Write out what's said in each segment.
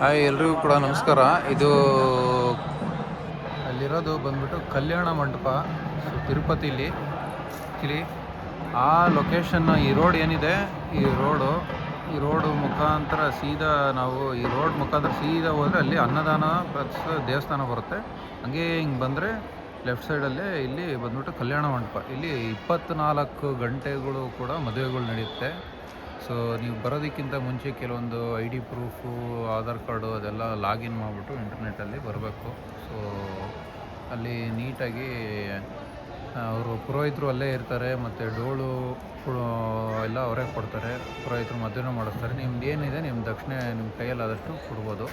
Hi ಎಲ್ರಿಗೂ ಕೂಡ ನಮಸ್ಕಾರ. ಇದು ಅಲ್ಲಿರೋದು ಬಂದ್ಬಿಟ್ಟು ಕಲ್ಯಾಣ ಮಂಟಪ, ಸೊ ತಿರುಪತಿಲಿ. ಇಲ್ಲಿ ಆ ಲೊಕೇಶನ್, ಈ ರೋಡ್ ಏನಿದೆ, ಈ ರೋಡು ಮುಖಾಂತರ ಸೀದಾ ನಾವು ಈ ರೋಡ್ ಮುಖಾಂತರ ಸೀದಾ ಹೋದರೆ ಅಲ್ಲಿ ಅನ್ನದಾನ ಪ್ಲಸ್ ದೇವಸ್ಥಾನ ಬರುತ್ತೆ. ಹಂಗೆ ಹಿಂಗೆ ಬಂದರೆ ಲೆಫ್ಟ್ ಸೈಡಲ್ಲೇ ಇಲ್ಲಿ ಬಂದ್ಬಿಟ್ಟು ಕಲ್ಯಾಣ ಮಂಟಪ. ಇಲ್ಲಿ 24 ಗಂಟೆಗಳು ಕೂಡ ಮದುವೆಗಳು ನಡೆಯುತ್ತೆ. ಸೊ ನೀವು ಬರೋದಕ್ಕಿಂತ ಮುಂಚೆ ಕೆಲವೊಂದು ID ಪ್ರೂಫು, ಆಧಾರ್ ಕಾರ್ಡು ಅದೆಲ್ಲ ಲಾಗಿನ್ ಮಾಡಿಬಿಟ್ಟು ಇಂಟರ್ನೆಟ್ಟಲ್ಲಿ ಬರಬೇಕು. ಸೊ ಅಲ್ಲಿ ನೀಟಾಗಿ ಅವರು ಪುರೋಹಿತರು ಅಲ್ಲೇ ಇರ್ತಾರೆ, ಮತ್ತು ಡೋಲು ಎಲ್ಲ ಅವರೇ ಕೊಡ್ತಾರೆ. ಪುರೋಹಿತರು ಮದುವೆನೂ ಮಾಡಿಸ್ತಾರೆ. ನಿಮ್ದು ಏನಿದೆ ನಿಮ್ಮ ದಕ್ಷಿಣೆ ನಿಮ್ಮ ಕೈಯಲ್ಲಾದಷ್ಟು ಕೊಡ್ಬೋದು.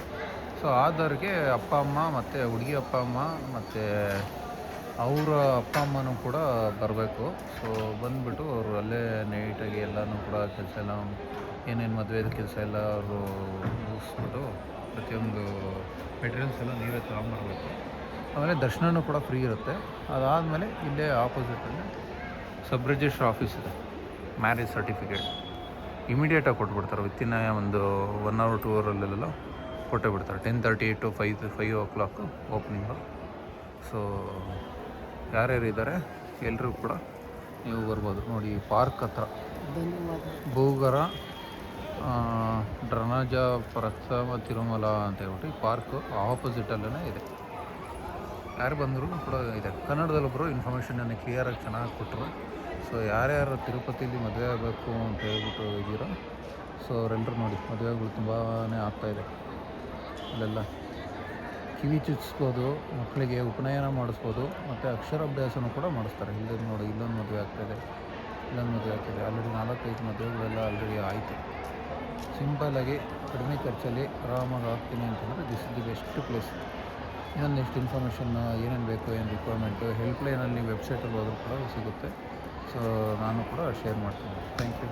ಸೊ ಆಧಾರ್ಗೆ ಅಪ್ಪ ಅಮ್ಮ ಮತ್ತು ಹುಡುಗಿ ಅಪ್ಪ ಅಮ್ಮ ಮತ್ತು ಅವರ ಅಪ್ಪ ಅಮ್ಮನೂ ಕೂಡ ಬರಬೇಕು. ಸೊ ಬಂದುಬಿಟ್ಟು ಅವರು ಅಲ್ಲೇ ನೀಟಾಗಿ ಎಲ್ಲನೂ ಕೂಡ ಕೆಲಸ ಎಲ್ಲ ಏನೇನು ಮದುವೆದು ಕೆಲಸ ಎಲ್ಲ ಅವರು ಮುಗಿಸ್ಬಿಟ್ಟು ಪ್ರತಿಯೊಂದು ಮೆಟೀರಿಯಲ್ಸ್ ಎಲ್ಲ ನೀವೇ ತಗೊಂಬರ್ಬೇಕು. ಆಮೇಲೆ ದರ್ಶನವೂ ಕೂಡ ಫ್ರೀ ಇರುತ್ತೆ. ಅದಾದಮೇಲೆ ಇಲ್ಲೇ ಆಪೋಸಿಟಲ್ಲಿ ಸಬ್ ರಿಜಿಸ್ಟ್ರ್ ಆಫೀಸ್ ಇದೆ. ಮ್ಯಾರೇಜ್ ಸರ್ಟಿಫಿಕೇಟ್ ಇಮಿಡಿಯೇಟಾಗಿ ಕೊಟ್ಬಿಡ್ತಾರೆ. ವಿತ್ತಿನ ಒಂದು 1 hour 2 hourಲ್ಲೆಲ್ಲ ಕೊಟ್ಟೇ ಬಿಡ್ತಾರೆ. 10:30 to 5 o'clock ಓಪನಿಂಗು. ಸೊ ಯಾರ್ಯಾರು ಇದ್ದಾರೆ ಎಲ್ಲರೂ ಕೂಡ ನೀವು ಬರ್ಬೋದು. ನೋಡಿ ಪಾರ್ಕ್ ಹತ್ರ ಭೂಗರ ಡ್ರನಜ ಪ್ರಥಮ ತಿರುಮಲ ಅಂತ ಹೇಳ್ಬಿಟ್ಟು ಈ ಪಾರ್ಕು ಆಪೋಸಿಟಲ್ಲೇ ಇದೆ. ಯಾರು ಬಂದರೂ ಕೂಡ ಇದೆ. ಕನ್ನಡದಲ್ಲೊಬ್ಬರು ಇನ್ಫಾರ್ಮೇಷನನ್ನು ಕ್ಲಿಯರಾಗಿ ಚೆನ್ನಾಗಿ ಕೊಟ್ಟರು. ಸೊ ಯಾರ್ಯಾರು ತಿರುಪತಿಲಿ ಮದುವೆ ಆಗಬೇಕು ಅಂತ ಹೇಳ್ಬಿಟ್ಟು ಇದ್ದೀರೋ, ಸೊ ಅವರೆಲ್ಲರೂ ನೋಡಿ ಮದುವೆಗಳು ತುಂಬಾ ಆಗ್ತಾಯಿದೆ. ಅಲ್ಲೆಲ್ಲ ಕಿವಿ ಚುಚ್ಚಿಸ್ಬೋದು, ಮಕ್ಕಳಿಗೆ ಉಪನಯನ ಮಾಡಿಸ್ಬೋದು, ಮತ್ತು ಅಕ್ಷರಾಭ್ಯಾಸನೂ ಕೂಡ ಮಾಡಿಸ್ತಾರೆ. ಇಲ್ಲೊಂದು ನೋಡಿ, ಇಲ್ಲೊಂದು ಮದುವೆ ಆಗ್ತಾಯಿದೆ, ಇಲ್ಲೊಂದು ಮದುವೆ ಆಗ್ತಾಯಿದೆ. ಆಲ್ರೆಡಿ 4-5 ಮದುವೆಗಳೆಲ್ಲ ಆಲ್ರೆಡಿ ಆಯಿತು. ಸಿಂಪಲ್ಲಾಗಿ ಕಡಿಮೆ ಖರ್ಚಲ್ಲಿ ಆರಾಮಾಗಿ ಆಗ್ತೀನಿ ಅಂತಂದರೆ this is the best place. ಇನ್ನೊಂದಿಷ್ಟು ಇನ್ಫಾರ್ಮೇಷನ್ ಏನೇನು ಬೇಕು, ಏನು ರಿಕ್ವೈರ್ಮೆಂಟು, ಹೆಲ್ಪ್ಲೈನಲ್ಲಿ ವೆಬ್ಸೈಟಲ್ಲಿ ಹೋದ್ರೂ ಕೂಡ ಸಿಗುತ್ತೆ. ಸೊ ನಾನು ಕೂಡ ಶೇರ್ ಮಾಡ್ತೀನಿ. Thank you.